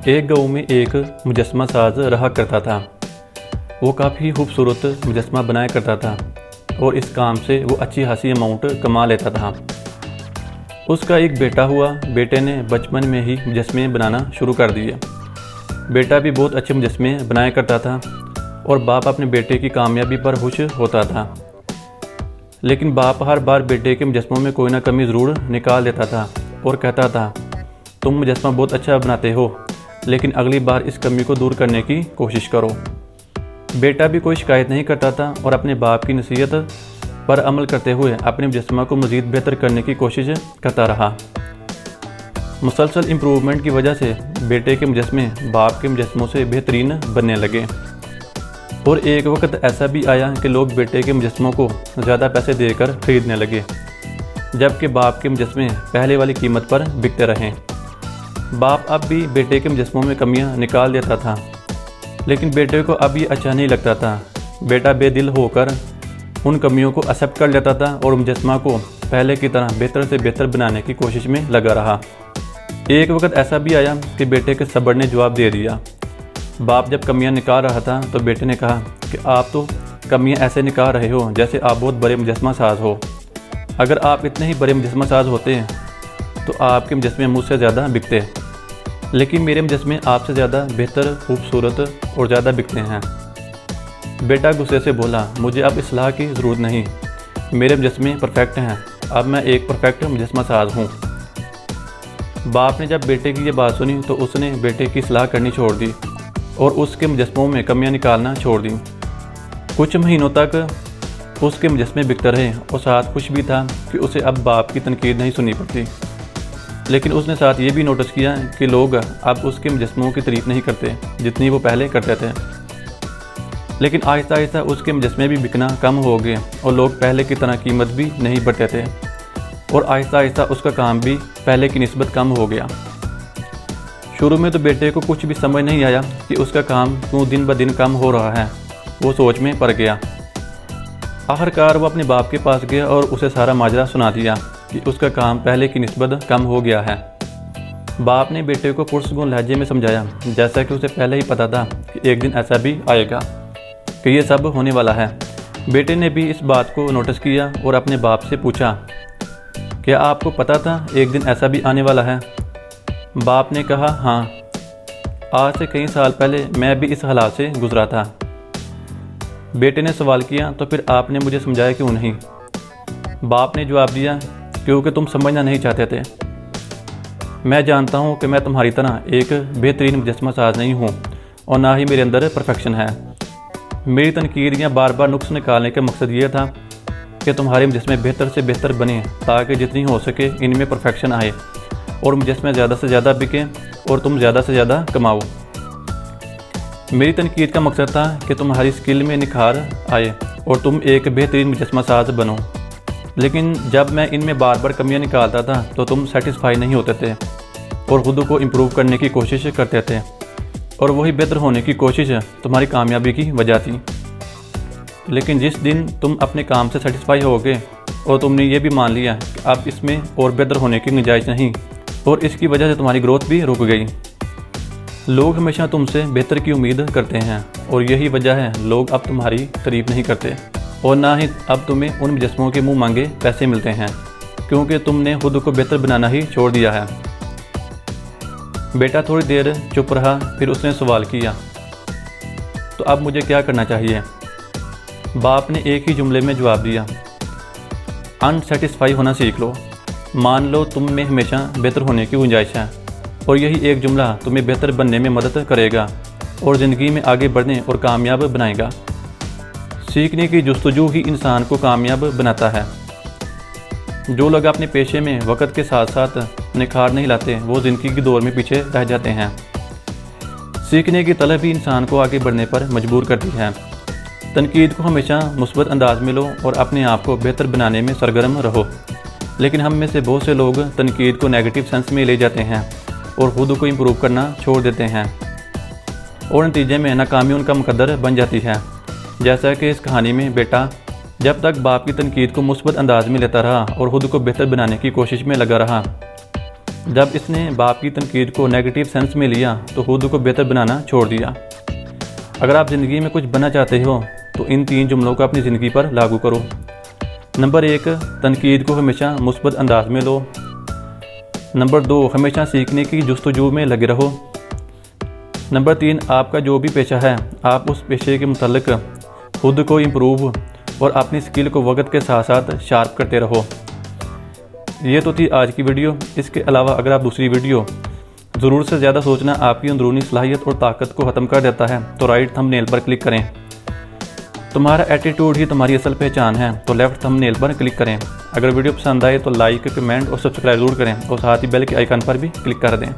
एक गांव में एक मुजस्समा साज रहा करता था। वो काफ़ी खूबसूरत मुजस्समा बनाया करता था और इस काम से वो अच्छी खासी अमाउंट कमा लेता था। उसका एक बेटा हुआ। बेटे ने बचपन में ही मुजस्समे बनाना शुरू कर दिए। बेटा भी बहुत अच्छे मुजस्समे बनाया करता था और बाप अपने बेटे की कामयाबी पर खुश होता था। लेकिन बाप हर बार बेटे के मुजस्समों में कोई ना कमी ज़रूर निकाल देता था और कहता था, तुम मुजस्समा बहुत अच्छा बनाते हो, लेकिन अगली बार इस कमी को दूर करने की कोशिश करो। बेटा भी कोई शिकायत नहीं करता था और अपने बाप की नसीहत पर अमल करते हुए अपने मुजस्समा को मज़ीद बेहतर करने की कोशिश करता रहा। मुसलसल इम्प्रूवमेंट की वजह से बेटे के मुजस्समे बाप के मुजस्समों से बेहतरीन बनने लगे और एक वक्त ऐसा भी आया कि लोग बेटे के मुजस्समों को ज़्यादा पैसे देकर खरीदने लगे, जबकि बाप के मुजस्समे पहले वाली कीमत पर बिकते रहे। बाप अब भी बेटे के मुजस्समों में कमियां निकाल देता था, लेकिन बेटे को अब ये अच्छा नहीं लगता था। बेटा बेदिल होकर उन कमियों को एक्सेप्ट कर लेता था और मुजस्समा को पहले की तरह बेहतर से बेहतर बनाने की कोशिश में लगा रहा। एक वक्त ऐसा भी आया कि बेटे के सब्र ने जवाब दे दिया। बाप जब कमियां निकाल रहा था तो बेटे ने कहा कि आप तो कमियां ऐसे निकाल रहे हो जैसे आप बहुत बड़े मुजस्समा साज हो। अगर आप इतने ही बड़े मुजस्समा साज होते तो आपके मुजस्समे मुझसे ज़्यादा बिकते, लेकिन मेरे मुजस्समे आपसे ज़्यादा बेहतर, खूबसूरत और ज़्यादा बिकते हैं। बेटा गुस्से से बोला, मुझे अब इस्लाह की ज़रूरत नहीं, मेरे मुजस्समे परफेक्ट हैं, अब मैं एक परफेक्ट मुजस्समा साज हूँ। बाप ने जब बेटे की ये बात सुनी तो उसने बेटे की इस्लाह करनी छोड़ दी और उसके मुजस्समों में कमियां निकालना छोड़ दी। कुछ महीनों तक उसके मुजस्समे बिकते रहे और साथ खुश भी था कि उसे अब बाप की तनकीद नहीं सुननी पड़ती। लेकिन उसने साथ ये भी नोटिस किया कि लोग अब उसके मुजस्समों की तारीफ़ नहीं करते जितनी वो पहले करते थे। लेकिन आहिस्ता आहिस्ता उसके मुजस्समे भी बिकना कम हो गए और लोग पहले की तरह कीमत भी नहीं बढ़ते थे और आहिस्ता आहिस्ता उसका काम भी पहले की निस्बत कम हो गया। शुरू में तो बेटे को कुछ भी समझ नहीं आया कि उसका काम क्यों दिन ब दिन कम हो रहा है। वो सोच में पड़ गया। आखिरकार वो अपने बाप के पास गया और उसे सारा माजरा सुना दिया कि उसका काम पहले की निस्बत कम हो गया है। बाप ने बेटे को पुरस्कून लहजे में समझाया, जैसा कि उसे पहले ही पता था कि एक दिन ऐसा भी आएगा कि ये सब होने वाला है। बेटे ने भी इस बात को नोटिस किया और अपने बाप से पूछा, क्या आपको पता था एक दिन ऐसा भी आने वाला है? बाप ने कहा, हाँ, आज से कई साल पहले मैं भी इस हालात से गुजरा था। बेटे ने सवाल किया, तो फिर आपने मुझे समझाया क्यों नहीं? बाप ने जवाब दिया, क्योंकि तुम समझना नहीं चाहते थे। मैं जानता हूँ कि मैं तुम्हारी तरह एक बेहतरीन मुजस्समा साज नहीं हूँ और ना ही मेरे अंदर परफेक्शन है। मेरी तनकीद या बार बार नुक्स निकालने का मकसद ये था कि तुम्हारे मुजस्समे बेहतर से बेहतर बने, ताकि जितनी हो सके इनमें परफेक्शन आए और मुजस्समे ज़्यादा से ज़्यादा बिकें और तुम ज़्यादा से ज़्यादा कमाओ। मेरी तनकीद का मकसद था कि तुम्हारी स्किल में निखार आए और तुम एक बेहतरीन मुजस्समा साज बनो। लेकिन जब मैं इनमें बार बार कमियां निकालता था तो तुम सेटिस्फाई नहीं होते थे और खुद को इम्प्रूव करने की कोशिश करते थे, और वही बेहतर होने की कोशिश तुम्हारी कामयाबी की वजह थी। लेकिन जिस दिन तुम अपने काम से सेटिस्फाई हो गए और तुमने ये भी मान लिया कि अब इसमें और बेहतर होने की गुंजाइश नहीं, और इसकी वजह से तुम्हारी ग्रोथ भी रुक गई। लोग हमेशा तुमसे बेहतर की उम्मीद करते हैं और यही वजह है लोग अब तुम्हारी तारीफ़ नहीं करते और ना ही अब तुम्हें उन मुजस्समों के मुंह मांगे पैसे मिलते हैं, क्योंकि तुमने खुद को बेहतर बनाना ही छोड़ दिया है। बेटा थोड़ी देर चुप रहा, फिर उसने सवाल किया, तो अब मुझे क्या करना चाहिए? बाप ने एक ही जुमले में जवाब दिया, अनसेटिस्फाई होना सीख लो। मान लो तुम में हमेशा बेहतर होने की गुंजाइश है और यही एक जुमला तुम्हें बेहतर बनने में मदद करेगा और ज़िंदगी में आगे बढ़ने और कामयाब बनाएगा। सीखने की जुस्तजू ही इंसान को कामयाब बनाता है। जो लोग अपने पेशे में वक्त के साथ साथ निखार नहीं लाते वो ज़िंदगी की दौर में पीछे रह जाते हैं। सीखने की तलब ही इंसान को आगे बढ़ने पर मजबूर करती है। तनकीद को हमेशा मुस्बत अंदाज में लो और अपने आप को बेहतर बनाने में सरगर्म रहो। लेकिन हम में से बहुत से लोग तनकीद को नेगेटिव सेंस में ले जाते हैं और खुद को इम्प्रूव करना छोड़ देते हैं और नतीजे में नाकामी उनका मुकद्दर बन जाती है। जैसा कि इस कहानी में बेटा जब तक बाप की तनकीद को मुस्बत अंदाज में लेता रहा और ख़ुद को बेहतर बनाने की कोशिश में लगा रहा, जब इसने बाप की तनकीद को नेगेटिव सेंस में लिया तो खुद को बेहतर बनाना छोड़ दिया। अगर आप ज़िंदगी में कुछ बनना चाहते हो तो इन 3 जुमलों को अपनी ज़िंदगी पर लागू करो। नंबर 1, तनकीद को हमेशा मुस्बत अंदाज में लो। नंबर 2, हमेशा सीखने की जुस्तजू में लगे रहो। नंबर 3, आपका जो भी पेशा है आप उस पेशे के मुताल्लिक खुद को इम्प्रूव और अपनी स्किल को वक्त के साथ साथ शार्प करते रहो। ये तो थी आज की वीडियो। इसके अलावा अगर आप दूसरी वीडियो ज़रूर से ज़्यादा सोचना आपकी अंदरूनी सलाहियत और ताकत को ख़त्म कर देता है तो राइट थंबनेल पर क्लिक करें। तुम्हारा एटीट्यूड ही तुम्हारी असल पहचान है तो लेफ़्ट थंबनेल पर क्लिक करें। अगर वीडियो पसंद आए तो लाइक, कमेंट और सब्सक्राइब ज़रूर करें और साथ ही बेल के आइकन पर भी क्लिक कर दें।